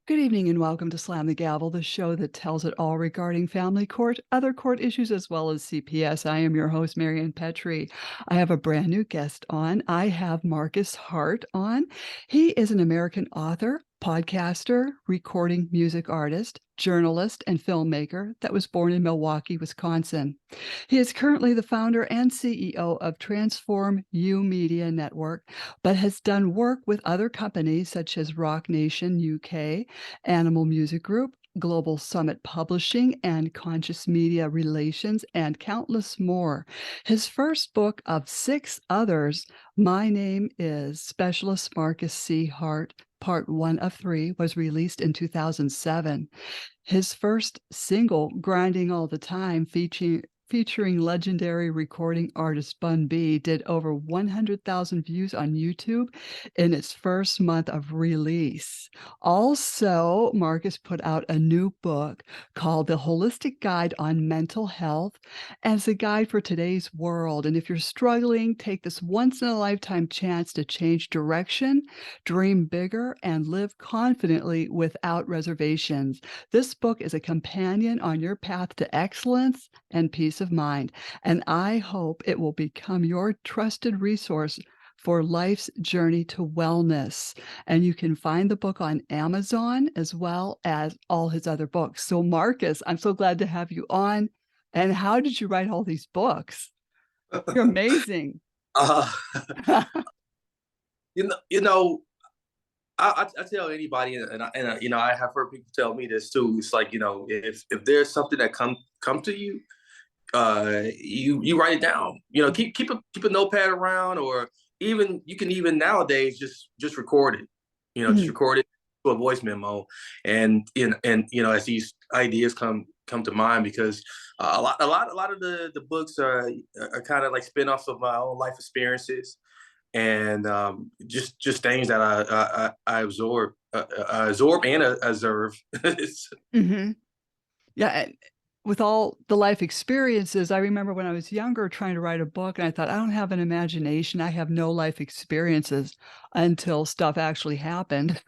Good evening and welcome to Slam the Gavel, the show that tells it all regarding family court, other court issues, as well as CPS. I am your host, Marianne Petrie. I have a brand new guest on. I have Marcus Hart on. He is an American author, podcaster, recording music artist, journalist, and filmmaker that was born in Milwaukee, Wisconsin. He is currently the founder and CEO of Transform U Media Network, but has done work with other companies such as RocNation UK, Animal Music Group, Global Summit Publishing, and Conscious Media Relations, and countless more. His first book of 6 others, My Name is Specialist Marcus C. Hart, Part 1 of 3, was released in 2007. His first single, Grinding All the Time, featuring legendary recording artist Bun B, did over 100,000 views on YouTube in its first month of release. Also, Marcus put out a new book called The Holistic Guide on Mental Health as a guide for today's world. And if you're struggling, take this once-in-a-lifetime chance to change direction, dream bigger, and live confidently without reservations. This book is a companion on your path to excellence and peace of mind, and I hope it will become your trusted resource for life's journey to wellness. And you can find the book on Amazon as well as all his other books. So, Marcus, I'm so glad to have you on. And how did you write all these books? You're amazing. Uh, you know, I tell anybody, and I have heard people tell me this too. It's like, if there's something that come to you, you write it down. Keep a notepad around, or even you can even nowadays just record it. Just Mhm. record it to a voice memo, and as these ideas come to mind, because a lot of the books are kind of like spin-offs of my own life experiences, and just things that I absorb and observe. Mhm. Yeah, and with all the life experiences, I remember when I was younger trying to write a book, and I thought, "I don't have an imagination, I have no life experiences," until stuff actually happened,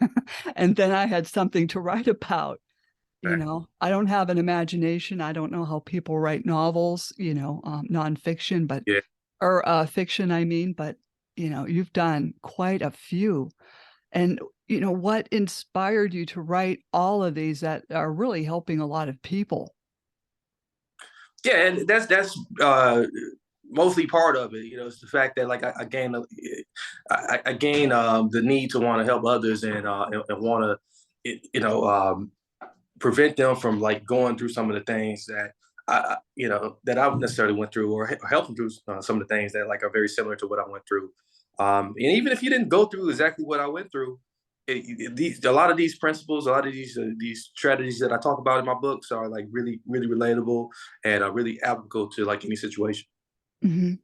and then I had something to write about, you Right. know? I don't have an imagination, I don't know how people write novels, nonfiction, but Yeah. or, fiction, I mean, but, you've done quite a few, and, what inspired you to write all of these that are really helping a lot of people? Yeah, and that's mostly part of it. It's the fact that, like, I gain the need to want to help others, and want to prevent them from, like, going through some of the things that that I necessarily went through, or help them through some of the things that, like, are very similar to what I went through. And even if you didn't go through exactly what I went through, a lot of these principles, a lot of these strategies that I talk about in my books are, like, really really relatable, and are really applicable to, like, any situation. Mhm.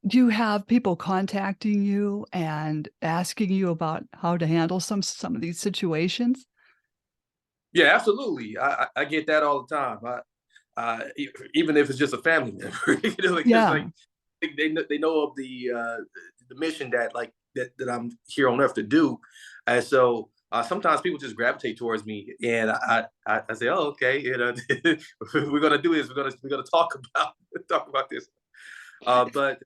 Do you have people contacting you and asking you about how to handle some of these situations? Yeah, absolutely. I get that all the time. Even if it's just a family member, because, Yeah. like, they know of the mission that, like, that I'm here on Earth to do, and so sometimes people just gravitate towards me, and I say, oh, okay, we're gonna do this. We're gonna talk about talk about this. But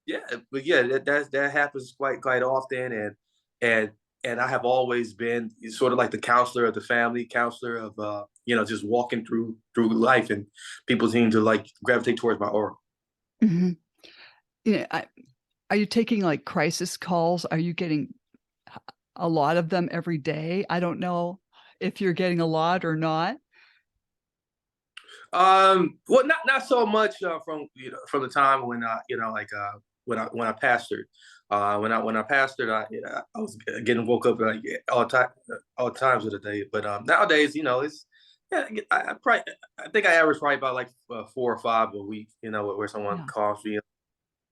yeah, that happens quite often, and and I have always been sort of like the counselor of the family, counselor of just walking through life, and people seem to, like, gravitate towards my aura. Mhm. Yeah, are you taking, like, crisis calls? Are you getting h a lot of them every day? I don't know if you're getting a lot or not. Well, not so much from the time when I pastored. When I pastored, I was getting woke up, like, all times of the day. But nowadays, it's, yeah, I think I average probably about, like, 4 or 5 a week. Where someone Yeah. calls me,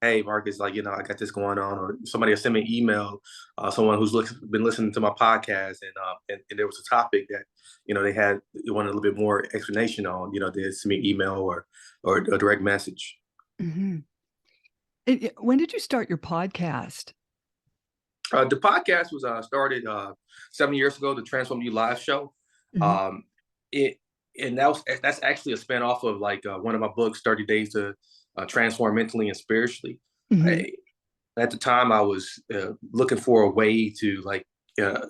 hey, Marcus, like, I got this going on, or somebody will send me an email, someone who's been listening to my podcast, and there was a topic that, they wanted a little bit more explanation on, they send me an email, or a direct message. Mhm. When did you start your podcast? The podcast was started 7 years ago, the Transform You Live show. Mhm. Um, it and that's actually a spin off of like one of my books, 30 Days to Transform Mentally and Spiritually. Mhm. I, at the time, I was looking for a way to like uh,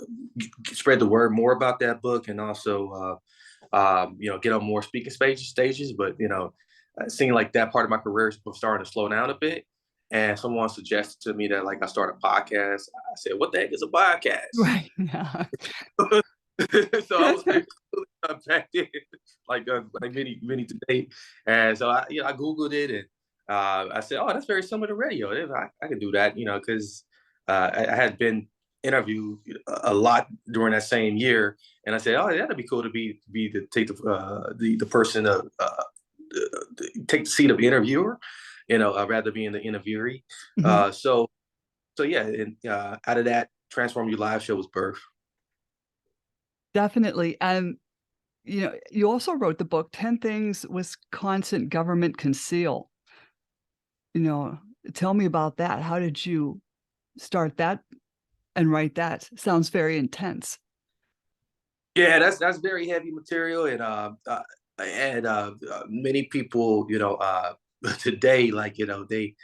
spread the word more about that book, and also get on more speaking stages. But it seemed like that part of my career was starting to slow down a bit. And someone suggested to me that like I start a podcast. I said, "What the heck is a podcast?" Right. Yeah. So I was actually contacted like many today, and so I googled it and I said, "Oh, that's very similar to radio. I can do that," because I had been interviewed a lot during that same year, and I said, "Oh, that'd be cool to be the take the person take the seat of interviewer, rather being the interviewee." Mhm. So yeah, and out of that, Transform Your Live show was birth. Definitely. You also wrote the book 10 Things Wisconsin Government Conceal. You know, tell me about that. How did you start that and write that? Sounds very intense. Yeah, that's very heavy material, many people, today, like they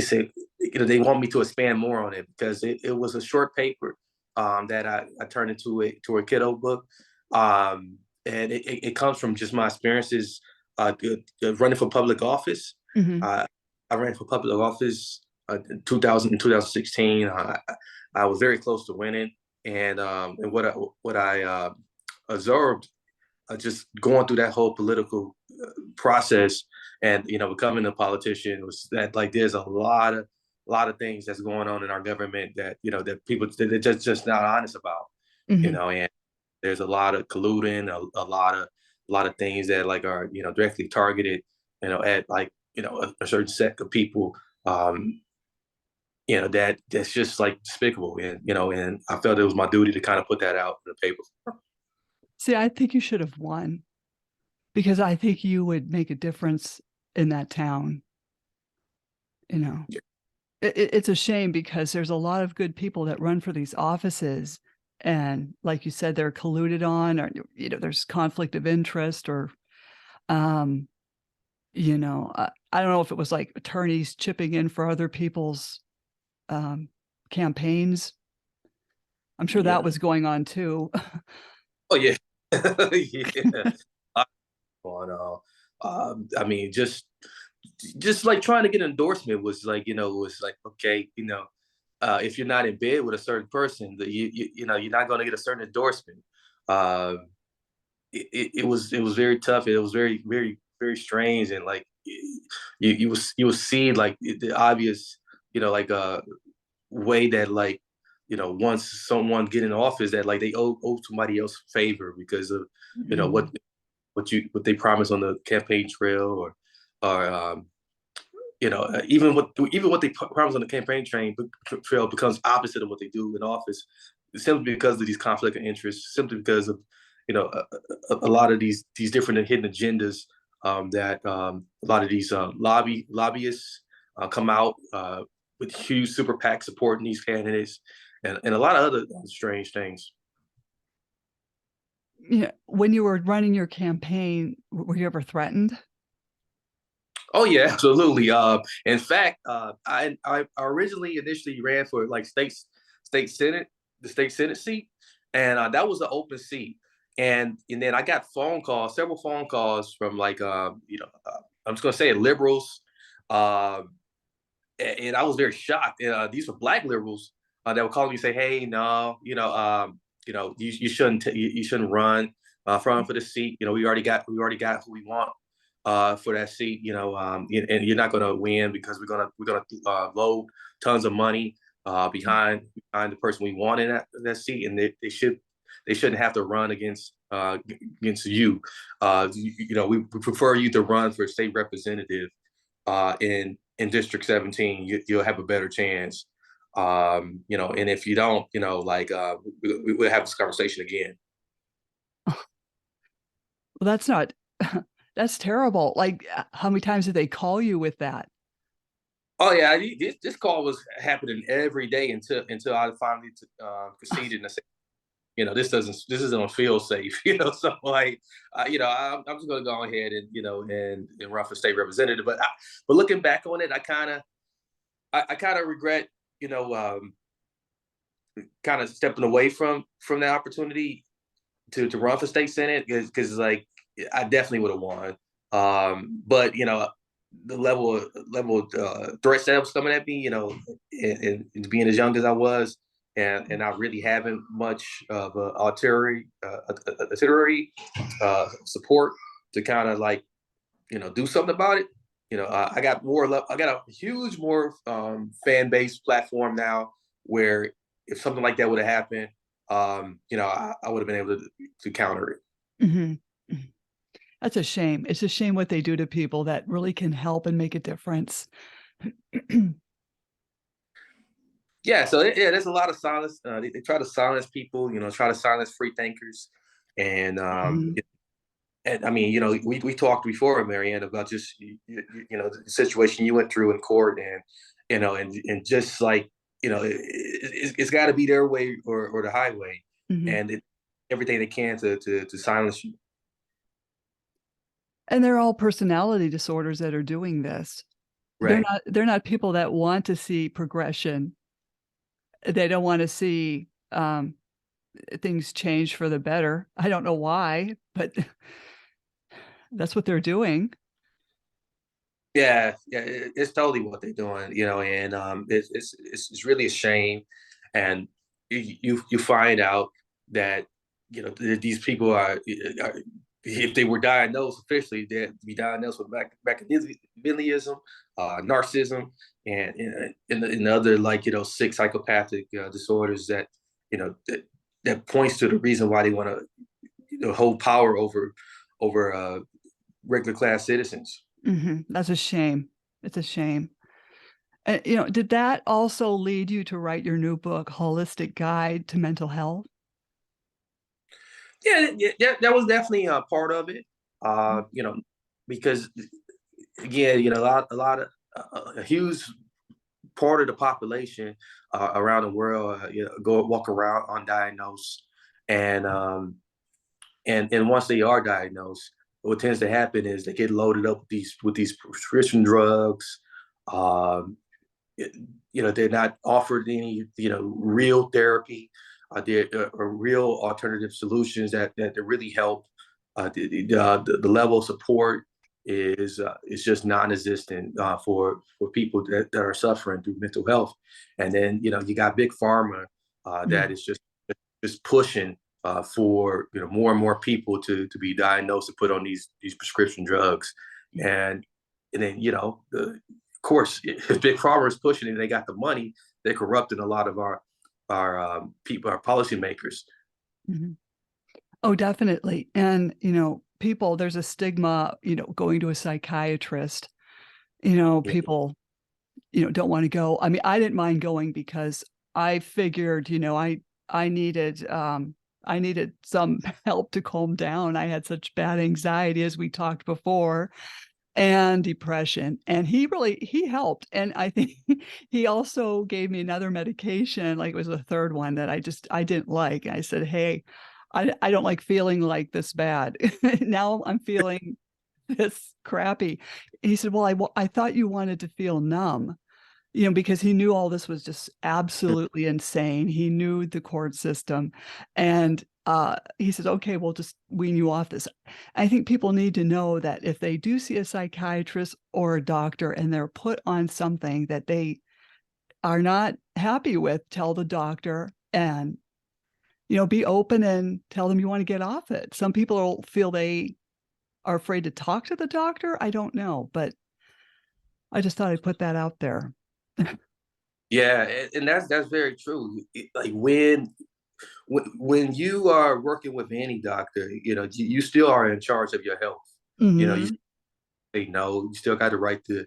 say, they want me to expand more on it because it was a short paper that I turned to a kiddo book, and it comes from just my experiences running for public office. Mhm. Uh, I ran for public office in 2016. I was very close to winning, and what I observed just going through that whole political process and becoming a politician was that like there's a lot of things that's going on in our government that that people they're just not honest about, Mhm. and there's a lot of colluding, a lot of things that like are directly targeted, at like a certain set of people, um, that's just like despicable, and I felt it was my duty to kind of put that out in the paper. See, I think you should have won because I think you would make a difference in that town, you know? It's a shame because there's a lot of good people that run for these offices, and like you said, they're colluded on or, there's conflict of interest or, um, I don't know if it was like attorneys chipping in for other people's, um, campaigns. I'm sure that Yeah. was going on too. Oh yeah. Yeah. On I mean, just like trying to get an endorsement was like was like, okay, if you're not in bed with a certain person, that you're not going to get a certain endorsement. uh it was very tough. It was very very very strange, and like you will see like the obvious, like way that like once someone get in office that like they owe somebody else favor because of Mhm. what they promise on the campaign trail, or even what they promise on the trail becomes opposite of what they do in office, simply because of these conflict of interest, simply because of a lot of these different hidden agendas, that a lot of these lobbyists come out with huge super PAC supporting these candidates, and a lot of other strange things. Yeah, when you were running your campaign, were you ever threatened? Oh yeah, absolutely. In fact, I originally initially ran for like state senate, the state senate seat, and that was an open seat. And then I got several phone calls from like I'm just gonna say it, liberals, uh, and I was very shocked. These were black liberals that would call me and say, "Hey, no, you shouldn't you shouldn't run for the seat. We already got who we want for that seat. And you're not going to win because we're gonna load tons of money behind the person we want in that seat, and they shouldn't have to run against you. We prefer you to run for state representative in District 17. You'll have a better chance. And if you don't, like we'll have this conversation again." Well, that's not that's terrible. Like, how many times did they call you with that? Oh yeah, this call was happening every day until I finally conceded and said, this isn't feel safe, So like, I'm just gonna go ahead and and run for state representative. But looking back on it, I kind of regret, you know, um, kind of stepping away from that opportunity to run for state senate because like I definitely would have won. But the level of threats that was coming at me, and being as young as I was, and not really having much of a artillery support to kind of like do something about it. I got more love. I got a huge more fan base platform now where if something like that would have happened, I would have been able to counter it. Mhm. Mhm. That's a shame. It's a shame what they do to people that really can help and make a difference. Yeah, so yeah, there's a lot of silence. They try to silence people, try to silence free thinkers, and Mhm. I mean, we talked before, Marianne, about just the situation you went through in court, and and just like it's got to be their way or the highway, Mhm. and everything they can to silence you. And they're all personality disorders that are doing this. Right. They're not people that want to see progression. They don't wanna see, things change for the better. I don't know why, but that's what they're doing. Yeah, yeah, it's totally what they're doing, and it's really a shame, and you find out that these people are if they were diagnosed officially, they'd be diagnosed with machiavellianism, narcissism, and other like sick psychopathic disorders that that points to the reason why they want to hold power over regular class citizens. Mhm. That's a shame. It's a shame. Did that also lead you to write your new book, Holistic Guide to Mental Health? Yeah, yeah, yeah, that was definitely a part of it. Because again, a lot of a huge part of the population around the world, go walk around undiagnosed, and and once they are diagnosed, what tends to happen is they get loaded up with these prescription drugs. Um, they're not offered any real therapy, there are real alternative solutions that really help. The level of support is just non-existent for people that are suffering through mental health. And then you got big pharma that Mm. is just pushing for more and more people to be diagnosed and put on these prescription drugs. And and then of course, if big pharma is pushing it and they got the money, they're corrupting a lot of our people, our policymakers. Mhm. Oh, definitely. And, people there's a stigma, going to a psychiatrist. People, don't wanna go. I mean, I didn't mind going because I figured, I needed some help to calm down. I had such bad anxiety, as we talked before, and depression, and he helped, and I think he also gave me another medication, like, it was the 3rd one that I didn't like. I said, "Hey, I don't like feeling like this bad. Now I'm feeling this crappy." He said, "Well, I thought you wanted to feel numb." Because he knew all this was just absolutely insane. He knew the court system, and, he says, "Okay, we'll just wean you off this." I think people need to know that if they do see a psychiatrist or a doctor and they're put on something that they are not happy with, tell the doctor and, be open and tell them you wanna get off it. Some people feel they are afraid to talk to the doctor, I don't know, but I just thought I'd put that out there. Yeah, and that's very true. Like when you are working with any doctor, you still are in charge of your health. You Mhm. say no. You still got the right to,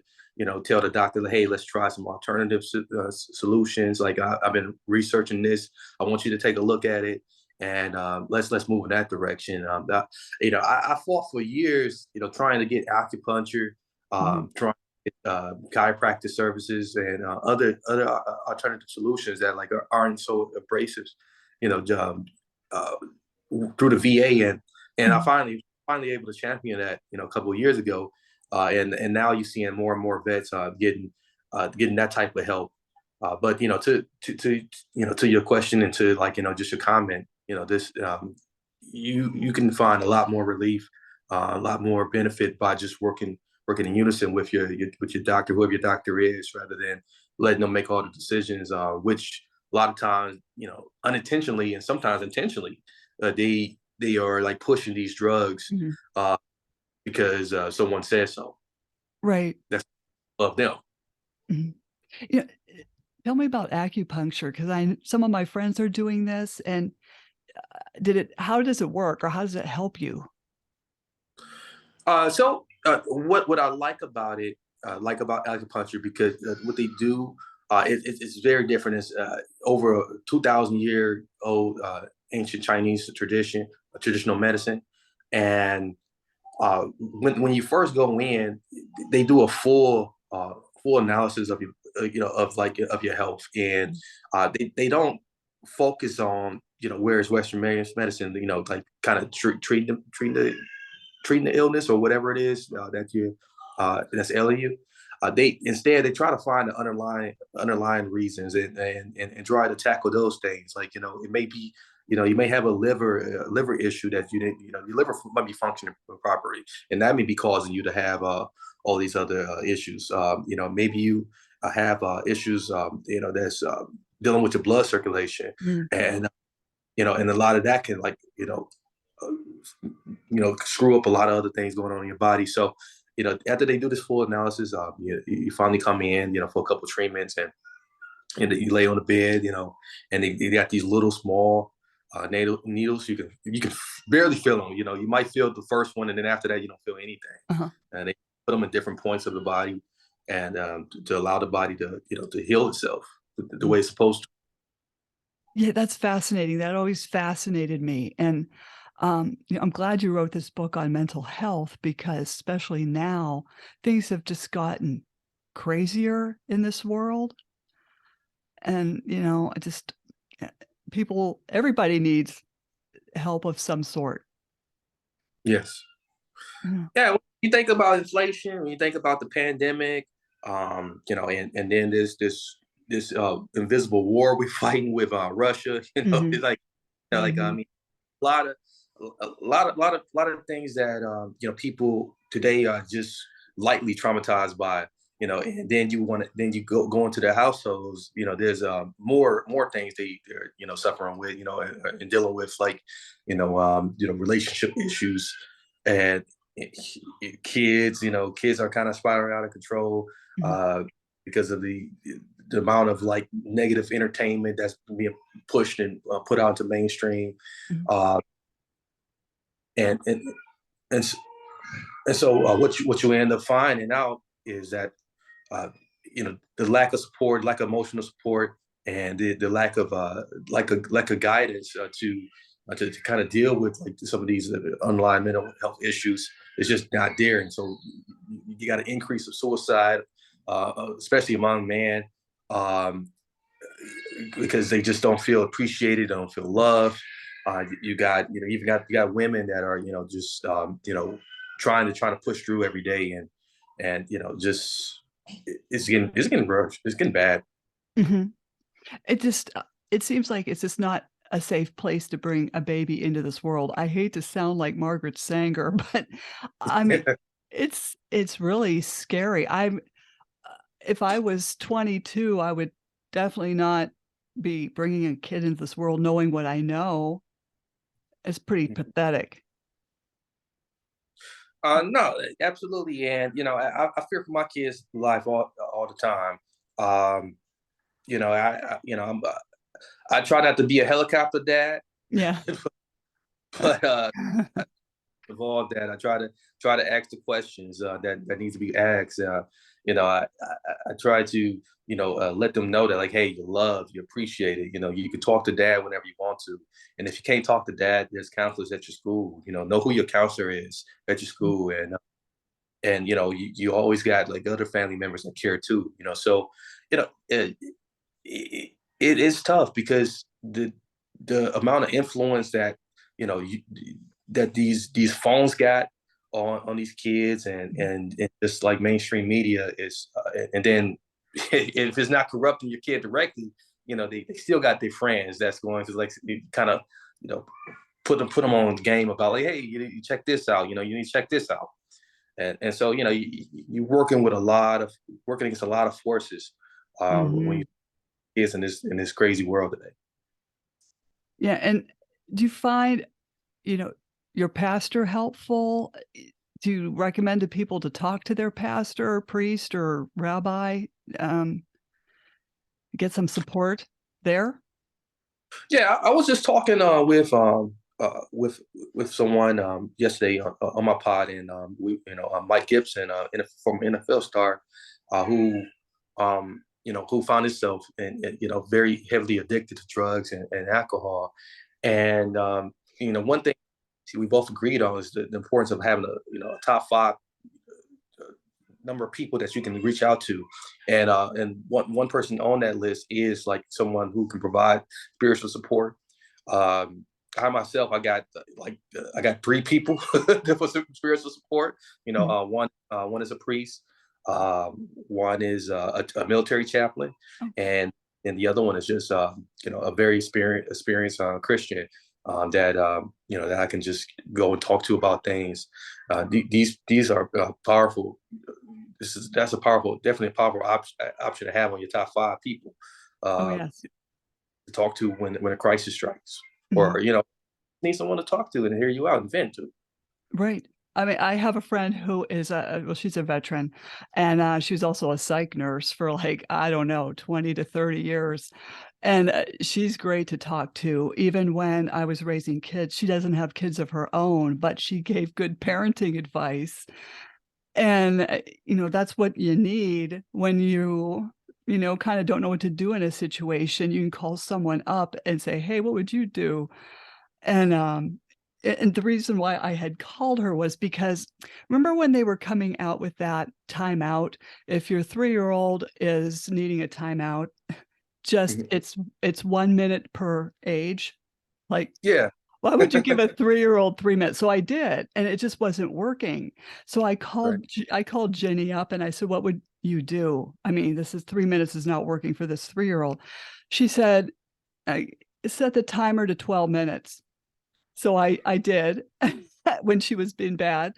tell the doctor, hey, let's try some alternative solutions. Like I've been researching this. I want you to take a look at it, and let's move in that direction. I fought for years, trying to get acupuncture, Mhm. trying to chiropractic services and other alternative solutions that like aren't so abrasive, you know, uh, through the VA, and I Mhm. finally able to champion that, a couple of years ago, and now you're seeing more and more vets getting that type of help. But to your question and to like just your comment, this you can find a lot more relief, a lot more benefit by just working in unison with your doctor, whoever your doctor is, rather than letting them make all the decisions, which a lot of times, unintentionally and sometimes intentionally, they are like pushing these drugs Mhm. uh, because someone says so. Right. That's of them. Mhm. Yeah, tell me about acupuncture because I some of my friends are doing this, and did it how does it work, or how does it help you? What I like about it, like about acupuncture, because what they do, it's very different. It's over a 2,000 year old ancient Chinese tradition, traditional medicine, and when you first go in, they do a full analysis of your of your health, and they don't focus on whereas Western medicine, like kind of treating the illness or whatever it is that's ailing you. They instead they try to find the underlying reasons, and try to tackle those things. Like it may be you may have a liver issue that you didn't your liver might be functioning properly, and that may be causing you to have all these other issues. Maybe you have issues that's dealing with your blood circulation, Mm. and and a lot of that can like uh, screw up a lot of other things going on in your body. So, after they do this full analysis, you finally come in, for a couple of treatments, and you lay on the bed, and they got these little small needles. You can barely feel them. You might feel the first one, and then after that, you don't feel anything. Uh-huh. And they put them in different points of the body, and to allow the body to to heal itself the Mm. way it's supposed to. Yeah, that's fascinating. That always fascinated me, and, I'm glad you wrote this book on mental health because especially now, things have just gotten crazier in this world, and, I just eh, people everybody needs help of some sort. Yes. Yeah. Yeah, when you think about inflation, when you think about the pandemic, and then this invisible war we're fighting with Russia, Mhm. it's like I Mhm. mean, a lot of a lot of things that people today are just lightly traumatized by. And then then you go into their households. There's more things they're suffering with. And dealing with like relationship issues, and kids. Kids are kind of spiraling out of control Mhm. uh, because of the amount of like negative entertainment that's being pushed and put out to mainstream. Mhm. Uh, and and and, and so what you end up finding out is that uh, the lack of support, lack of emotional support, and the lack of lack of guidance to kind of deal with like some of these underlying mental health issues is just not there. And so you got an increase of suicide, especially among men, um, because they just don't feel appreciated, don't feel loved. You got you got women that are just trying to push through every day, and just it's getting rough. It's getting bad. Mhm. It just it seems like it's just not a safe place to bring a baby into this world. I hate to sound like Margaret Sanger, but I mean, it's really scary. If I was 22, I would definitely not be bringing a kid into this world knowing what I know. It's pretty pathetic. No, absolutely, and I fear for my kids' life all the time. Um, I try not to be a helicopter dad, Yeah. but involved that I try to ask the questions that needs to be asked. I try to let them know that like, hey, you're loved, you're appreciated. You can talk to dad whenever you want to, and if you can't talk to dad, there's counselors at your school. Know who your counselor is at your school, and and you always got like other family members that care too. So you know it, it is tough because the amount of influence that you know you, that these phones got on these kids, and just like mainstream media is, and then if it's not corrupting your kid directly, they still got their friends that's going to like kind of you know put them on the game about like, hey, you check this out, you need to check this out. And so you're working against a lot of forces when Mhm. you kids in this crazy world today. Yeah, and do you find, you know, your pastor helpful? Do you recommend to people to talk to their pastor or priest or rabbi, um, get some support there? Yeah, I was just talking with someone yesterday on my pod, and we Mike Gibson, from NFL star, who who found himself very heavily addicted to drugs and alcohol, and one thing we both agreed on is the importance of having a top five number of people that you can reach out to, and one person on that list is like someone who can provide spiritual support. I myself, I got three people for some spiritual support. Mhm. One is a priest, one is a military chaplain, Oh, and the other one is just a very experienced Christian, that I can just go and talk to about things. These are powerful. That's definitely a powerful option to have on your top five people oh, uh, yes. to talk to when a crisis strikes, Mhm. or need someone to talk to and hear you out and vent to. Right. I mean, I have a friend who is well, she's a veteran, and, she was also a psych nurse for, like, I don't know, 20 to 30 years, and, she's great to talk to. Even when I was raising kids, she doesn't have kids of her own, but she gave good parenting advice, and, that's what you need when kinda don't know what to do in a situation. You can call someone up and say, "Hey, what would you do?" And, and the reason why I had called her was because remember when they were coming out with that timeout? If your three-year-old is needing a timeout, just Mhm. it's 1 minute per age. Like, Yeah. why would you give a three-year-old 3 minutes? So I did, and it just wasn't working. So Right. I called Jenny up and I said, "What would you do? I mean, this is 3 minutes is not working for this three-year-old." She said, "I set the timer to 12 minutes." So I did when she was being bad,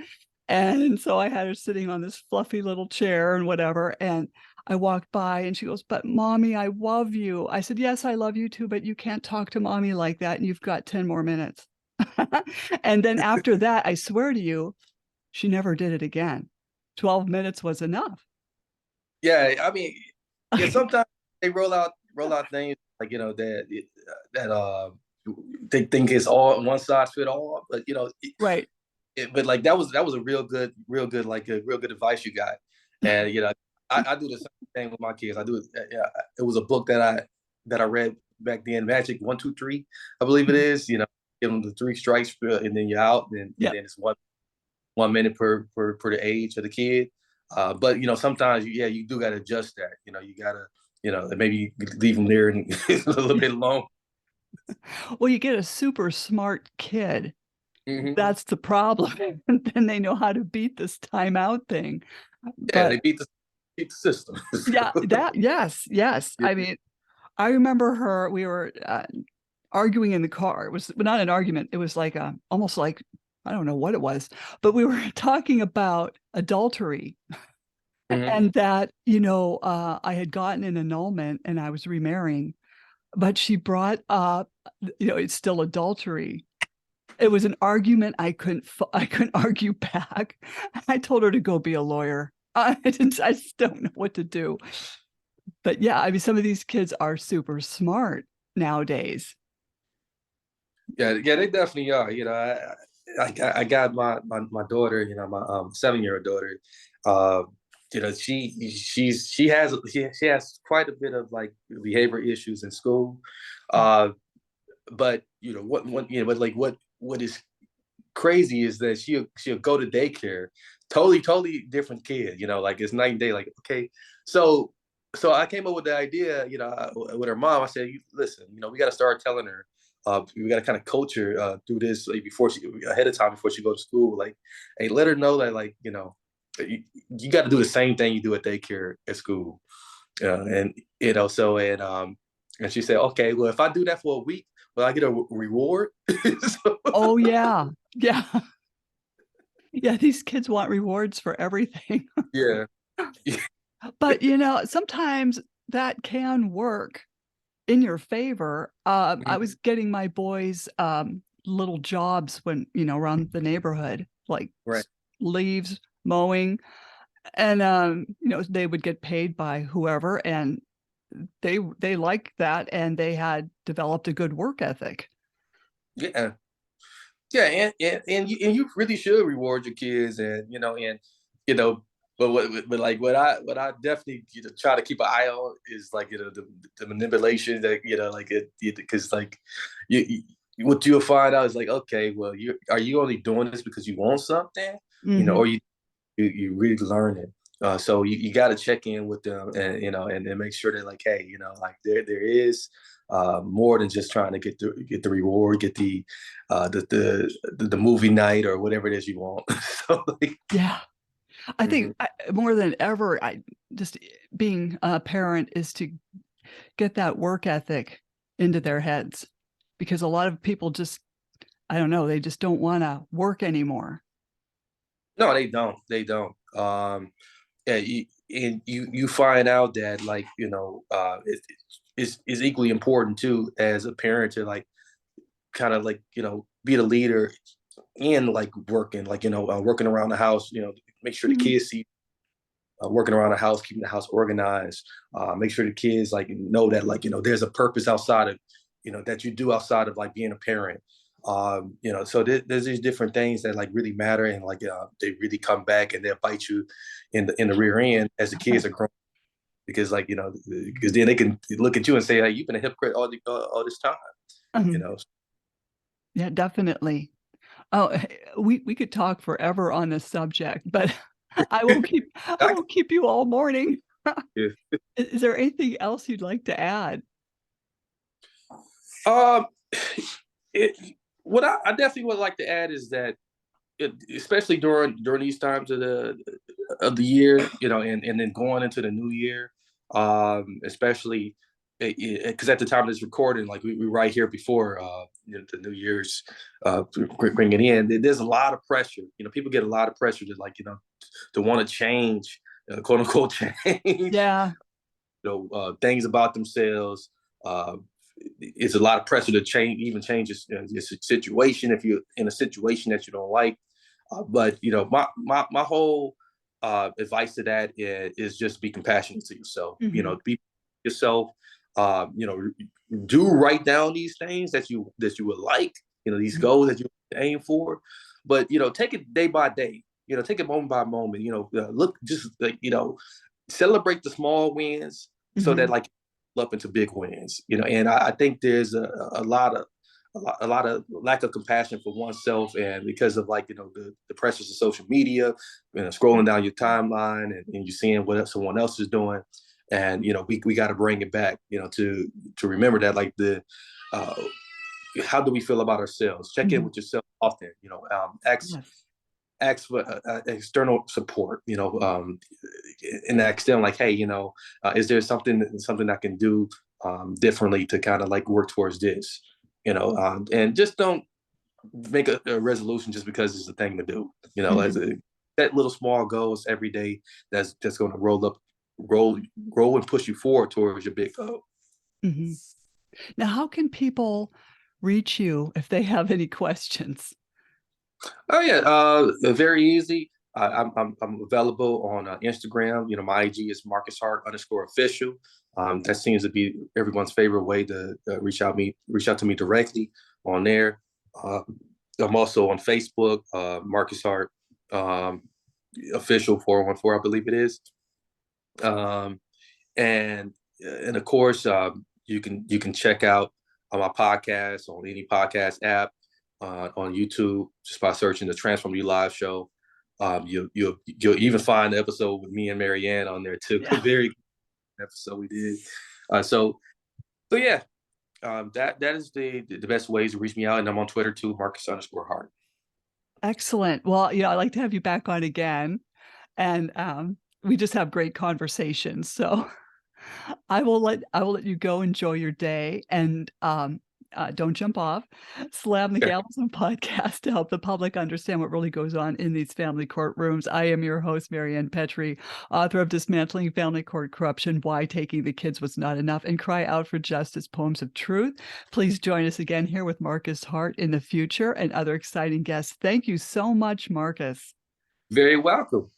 and so I had her sitting on this fluffy little chair and whatever, and I walked by and she goes, "But mommy, I love you." I said, "Yes, I love you too, but you can't talk to mommy like that, and you've got 10 more minutes." And then after that, I swear to you, she never did it again. 12 minutes was enough. Yeah. I mean, yeah. Sometimes they roll out things like that they think it's all one size fit all, but Right. but like that was a real good like a real good advice you got, and I do the same thing with my kids. I do it. Yeah, it was a book that I read back then, Magic 1, 2, 3, I believe it Mhm. is. Give them the three strikes, and then you're out, and Yep. then it's 1 minute per the age of the kid. But sometimes you do got to adjust that. You gotta maybe leave them there and a little bit alone. Well, you get a super smart kid. Hmm. That's the problem. And then they know how to beat this timeout thing. Yeah, But they beat the system. yeah, that yes, yes. Yeah. I mean, I remember her we were, arguing in the car. It was not an argument, it was like a almost like I don't know what it was, but we were talking about adultery Hmm. and that, I had gotten an annulment and I was remarrying, but she brought up, it's still adultery. It was an argument I couldn't argue back. I told her to go be a lawyer. I just don't know what to do. But yeah, I mean, some of these kids are super smart nowadays. Yeah, they definitely are. I got my daughter, my 7-year-old daughter. Uh, she has quite a bit of like behavior issues in school. Uh, but but like what is crazy is that she'll go to daycare totally different kid, like it's night and day. Like, okay, so I came up with the idea, with her mom. I said, listen, we got to start telling her, we got to kind of coach her through this, like, before she ahead of time, before she goes to school. Like, hey, let her know that, like, you got to do the same thing you do at daycare at school. And and she said, okay, well, if I do that for a week, will I get a reward? So, Oh yeah. Yeah. Yeah, these kids want rewards for everything. yeah. But sometimes that can work in your favor. I was getting my boys little jobs when, around the neighborhood, like Right. leaves, mowing, and they would get paid by whoever, and they liked that, and they had developed a good work ethic. Yeah. Yeah, and you really should reward your kids, and you know, but like what I definitely try to keep an eye on is, like, the manipulation that, like it, because, like, what you'll find out is, like, okay, well, are you only doing this because you want something, Hmm. or you really learn it. So you got to check in with them, and and make sure that, like, hey, like, there is more than just trying to get the reward, get the movie night or whatever it is you want. So, like, Yeah. I mhm. think more than ever, I just being a parent is to get that work ethic into their heads, because a lot of people just, I don't know, they just don't want to work anymore. No, they don't. They don't. Yeah, and you find out that, like, it's equally important too, as a parent, to, like, kind of, like, be the leader and, like, working, like, working around the house, make sure the Mhm. kids see, working around the house, keeping the house organized, make sure the kids, like, know that, like, there's a purpose outside of, that you do outside of, like, being a parent. So there's these different things that, like, really matter, and, like, they really come back and they'll bite you in the rear end as the kids are growing, because, like, because then they can look at you and say, hey, you've been a hypocrite all this time, you Mhm. know. Yeah, definitely. Oh, we could talk forever on this subject, but I I, won't keep you all morning. yeah. Is there anything else you'd like to add? Um, it, what I definitely would like to add is that, especially during these times of the year, and then going into the new year, especially because at the time of this recording, like, we right here before the New Year's bringing in, there's a lot of pressure. People get a lot of pressure to, like, to want to change, quote unquote, change, Yeah. things about themselves. Uh, it's a lot of pressure to change your situation if you're in a situation that you don't like. But my whole advice to that is just be compassionate to yourself. Mhm. Be yourself. Uh, you know, do write down these things that you would like. These Mhm. goals that you aim for, but take it day by day. Take it moment by moment. Look, just, like, celebrate the small wins, so that, Mhm. like, up into big wins. And I think there's a lot of a lot of lack of compassion for oneself, and because of, like, the pressures of social media, scrolling down your timeline, and you're seeing what someone else is doing, and we got to bring it back, to remember that, like, the uh, how do we feel about ourselves? Check in Mhm. with yourself often. Yes. Ask for external support, and ask them, like, hey, is there something I can do differently to kind of, like, work towards this, and just don't make a resolution just because it's a thing to do, as Mhm. a set little small goals every day that's going to roll and push you forward towards your big goal. Mhm. Now, how can people reach you if they have any questions? Oh yeah, very easy. I'm available on Instagram. My IG is Marcus Hart _official. That seems to be everyone's favorite way to reach out to me directly on there. Uh, I'm also on Facebook, Marcus Hart um, official 414, I believe it is. Um, and of course, you can check out my podcast on any podcast app, on YouTube, just by searching the Transform You Live show. You'll even find the episode with me and Marianne on there too. A Yeah. very good episode we did. So yeah, that is the best ways to reach me out, and I'm on Twitter too, Marcus_Hart. Excellent. Well, I'd like to have you back on again, and we just have great conversations. So I will let you go enjoy your day, and don't jump off. Slam the Gavel podcast to help the public understand what really goes on in these family courtrooms. I am your host, Marianne Petrie, author of Dismantling Family Court Corruption, Why Taking the Kids Was Not Enough, and Cry Out for Justice, Poems of Truth. Please join us again here with Marcus Hart in the future and other exciting guests. Thank you so much, Marcus. Very welcome.